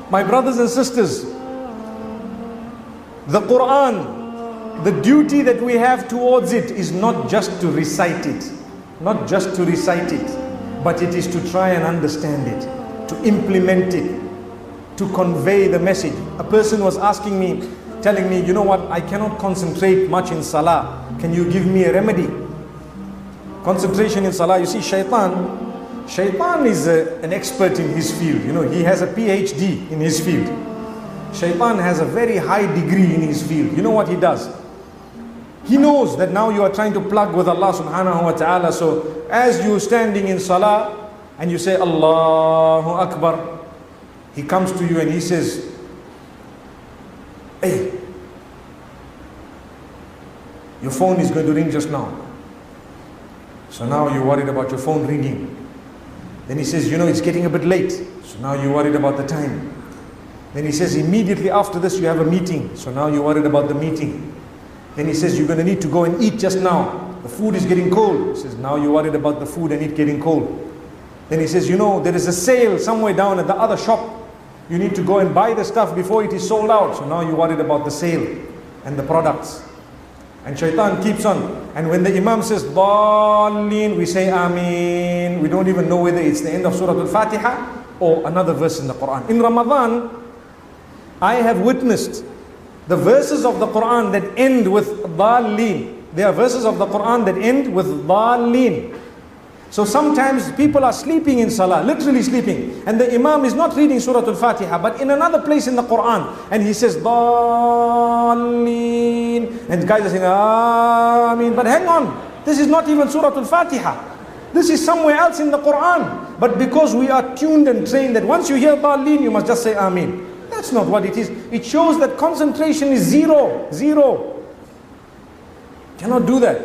My brothers and sisters, the Quran, the duty that we have towards it is not just to recite it, not just to recite it, but it is to try and understand it, to implement it, to convey the message. A person was asking me, telling me, you know what, I cannot concentrate much in Salah. Can you give me a remedy? Concentration in Salah, you see, Shaitan is an expert in his field. You know, he has a PhD in his field. Shaitan has a very high degree in his field. You know what he does? He knows that now you are trying to plug with Allah subhanahu wa ta'ala. So as you're standing in Salah and you say Allahu Akbar, he comes to you and he says, hey, your phone is going to ring just now. So now you're worried about your phone ringing. Then he says, you know, it's getting a bit late. So now you're worried about the time. Then he says, immediately after this you have a meeting. So now you're worried about the meeting. Then he says, you're going to need to go and eat just now. The food is getting cold. He says, now you're worried about the food and it getting cold. Then he says, you know, there is a sale somewhere down at the other shop. You need to go and buy the stuff before it is sold out. So now you're worried about the sale and the products. And Shaitan keeps on. And when the Imam says, Dallin, we say Ameen. We don't even know whether it's the end of Surah Al-Fatiha or another verse in the Quran. In Ramadan, I have witnessed the verses of the Quran that end with Dallin. There are verses of the Quran that end with Dallin. So sometimes people are sleeping in Salah, literally sleeping. And the Imam is not reading Surah Al-Fatiha, but in another place in the Quran. And he says, Dallin. And guys are saying, Ameen. But hang on, this is not even Surah Al-Fatiha. This is somewhere else in the Quran. But because we are tuned and trained that once you hear Dallin, you must just say Ameen. That's not what it is. It shows that concentration is zero. Cannot do that.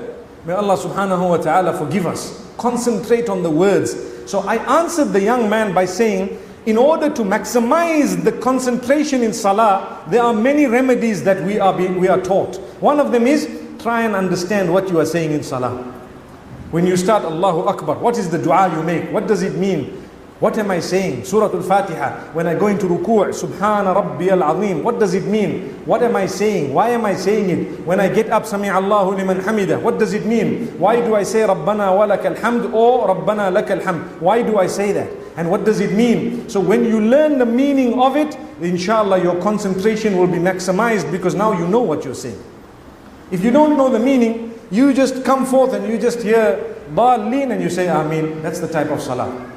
May Allah subhanahu wa ta'ala forgive us. Concentrate on the words. So I answered the young man by saying, in order to maximize the concentration in Salah, there are many remedies that we are taught. One of them is, try and understand what you are saying in Salah. When you start Allahu Akbar, what is the dua you make? What does it mean? What am I saying? Surah Al-Fatiha. When I go into ruku', Subhana Rabbiyal Azim. What does it mean? What am I saying? Why am I saying it? When I get up, Sami Allahu liman hamida. What does it mean? Why do I say Rabbana wa lakal hamd or Rabbana lakal hamd? Why do I say that? And what does it mean? So when you learn the meaning of it, inshallah your concentration will be maximized because now you know what you're saying. If you don't know the meaning, you just come forth and you just hear Dallin and you say Ameen. That's the type of Salah.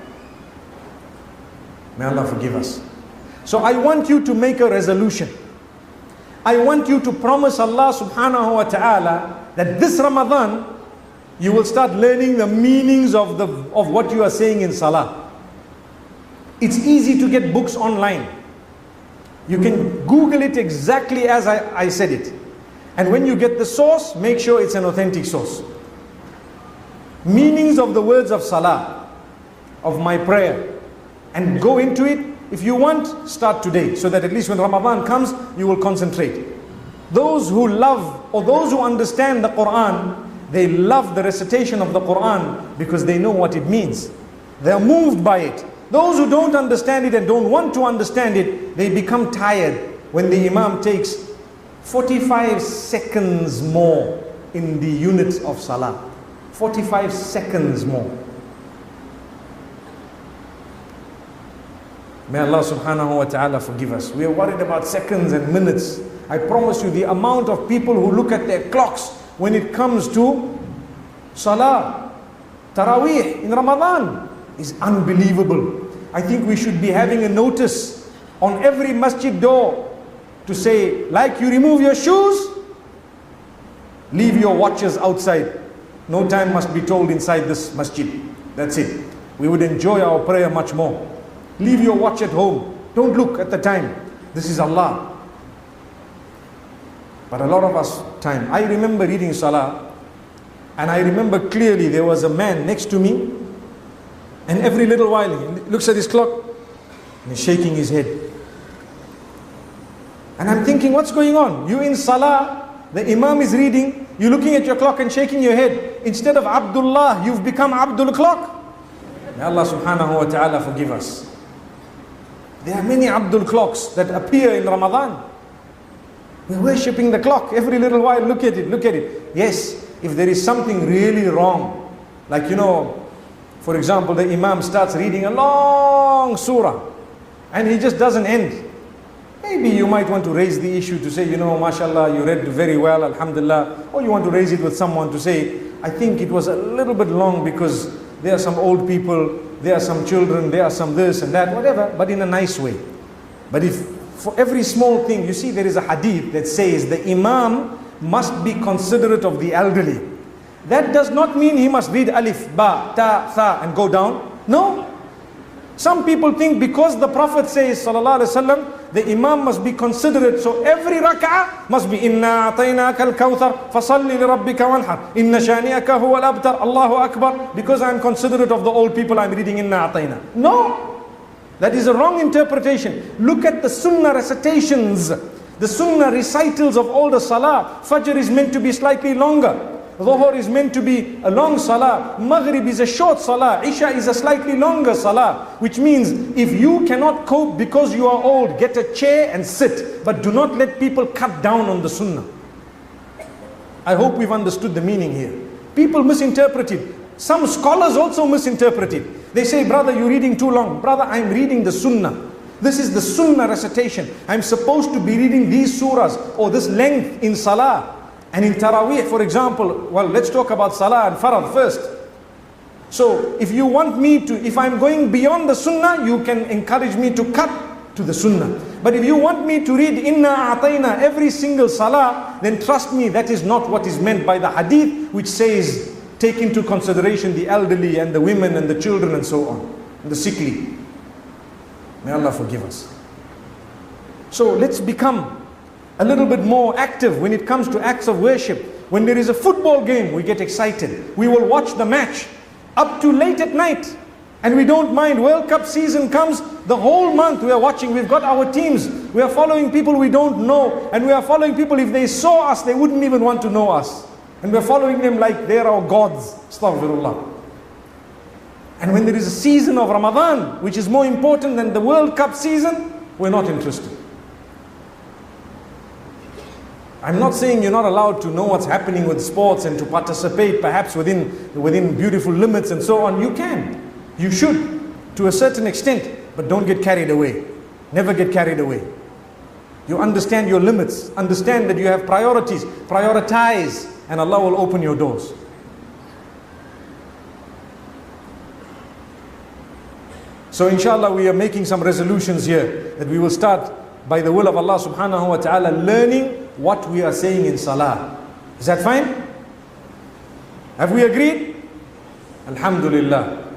May Allah forgive us. So I want you to make a resolution. I want you to promise Allah subhanahu wa ta'ala that this Ramadan, you will start learning the meanings of what you are saying in Salah. It's easy to get books online. You can Google it exactly as I said it. And when you get the source, make sure it's an authentic source. Meanings of the words of Salah, of my prayer. And go into it. If you want, start today, so that at least when Ramadan comes, you will concentrate. Those who love or those who understand the Quran, they love the recitation of the Quran because they know what it means. They are moved by it. Those who don't understand it and don't want to understand it, they become tired when the Imam takes 45 seconds more in the units of Salah. 45 seconds more. May Allah subhanahu wa ta'ala forgive us. We are worried about seconds and minutes. I promise you the amount of people who look at their clocks when it comes to Salah, Taraweeh in Ramadan is unbelievable. I think we should be having a notice on every masjid door to say, like you remove your shoes, leave your watches outside. No time must be told inside this masjid. That's it. We would enjoy our prayer much more. Leave your watch at home. Don't look at the time. This is Allah. But a lot of us time. I remember reading Salah, and I remember clearly there was a man next to me, and every little while he looks at his clock and he's shaking his head. And I'm thinking, what's going on? You in Salah, the Imam is reading, you're looking at your clock and shaking your head. Instead of Abdullah, you've become Abdul Clock. May Allah subhanahu wa ta'ala forgive us. There are many Abdul clocks that appear in Ramadan. We're worshipping the clock every little while. Look at it, look at it. Yes, if there is something really wrong, like for example, the Imam starts reading a long surah and he just doesn't end. Maybe you might want to raise the issue to say, mashallah, you read very well, alhamdulillah. Or you want to raise it with someone to say, I think it was a little bit long because there are some old people, there are some children, there are some this and that, whatever, but in a nice way. But if for every small thing, you see there is a hadith that says the Imam must be considerate of the elderly. That does not mean he must read alif, ba, ta, tha and go down. No. Some people think because the Prophet says, sallallahu alaihi wasallam, the Imam must be considerate, so every rak'ah must be inna a'tainaka al-kawthar fasalli li rabbika wanhar inna shani'aka huwa al-abtar Allahu akbar, because I am considerate of the old people I'm reading inna a'taina. No, that is a wrong interpretation. Look at the sunnah recitations, the sunnah recitals of all the salah. Fajr is meant to be slightly longer, Dhuhr is meant to be a long salah, Maghrib is a short salah, Isha is a slightly longer salah. Which means if you cannot cope because you are old, get a chair and sit, but do not let people cut down on the sunnah. I hope we've understood the meaning here. People misinterpret it. Some scholars also misinterpret it. They say, brother, you're reading too long. Brother, I'm reading the sunnah. This is the sunnah recitation. I'm supposed to be reading these surahs or this length in salah. And in Taraweeh, for example, well, let's talk about Salah and Farad first. So, if you want me to, if I'm going beyond the Sunnah, you can encourage me to cut to the Sunnah. But if you want me to read Inna A'tayna every single Salah, then trust me, that is not what is meant by the Hadith, which says, take into consideration the elderly and the women and the children and so on, and the sickly. May Allah forgive us. So, let's become a little bit more active when it comes to acts of worship. When there is a football game, we get excited. We will watch the match up to late at night. And we don't mind. World Cup season comes, the whole month we are watching. We've got our teams. We are following people we don't know. And we are following people, if they saw us, they wouldn't even want to know us. And we're following them like they're our gods. Astaghfirullah. And when there is a season of Ramadan, which is more important than the World Cup season, we're not interested. I'm not saying you're not allowed to know what's happening with sports and to participate perhaps within beautiful limits and so on. You can. You should to a certain extent, but don't get carried away. Never get carried away. You understand your limits. Understand that you have priorities. Prioritize and Allah will open your doors. So inshallah we are making some resolutions here that we will start by the will of Allah subhanahu wa ta'ala learning what we are saying in salah. Is that fine? Have we agreed? Alhamdulillah.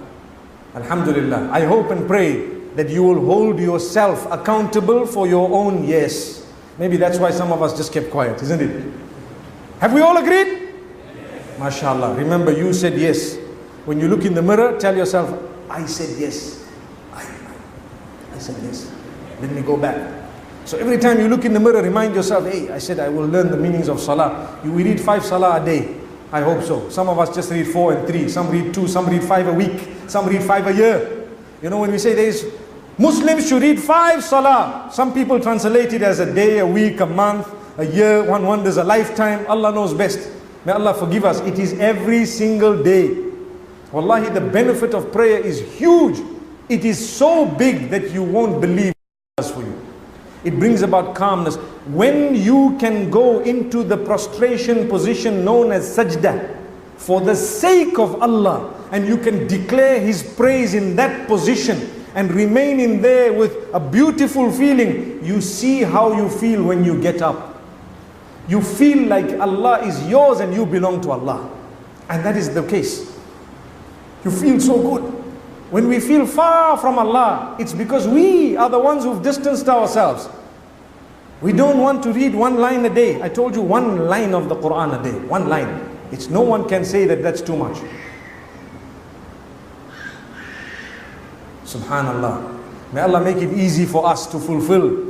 Alhamdulillah. I hope and pray that you will hold yourself accountable for your own yes. Maybe that's why some of us just kept quiet, isn't it? Have we all agreed? Yes. MashaAllah. Remember, you said yes. When you look in the mirror, tell yourself, I said yes. I said yes. Let me go back. So every time you look in the mirror, remind yourself, hey, I said I will learn the meanings of salah. We read 5 salah a day. I hope so. Some of us just read 4 and 3. Some read 2. Some read 5 a week. Some read 5 a year. When we say there is Muslims should read 5 salah. Some people translate it as a day, a week, a month, a year. One wonders a lifetime. Allah knows best. May Allah forgive us. It is every single day. Wallahi, the benefit of prayer is huge. It is so big that you won't believe it does for you. It brings about calmness. When you can go into the prostration position known as sajda for the sake of Allah, and you can declare His praise in that position and remain in there with a beautiful feeling, you see how you feel when you get up. You feel like Allah is yours and you belong to Allah. And that is the case. You feel so good. When we feel far from Allah, it's because we are the ones who've distanced ourselves. We don't want to read 1 line a day. I told you 1 line of the Quran a day. 1 line. No one can say that that's too much. Subhanallah. May Allah make it easy for us to fulfill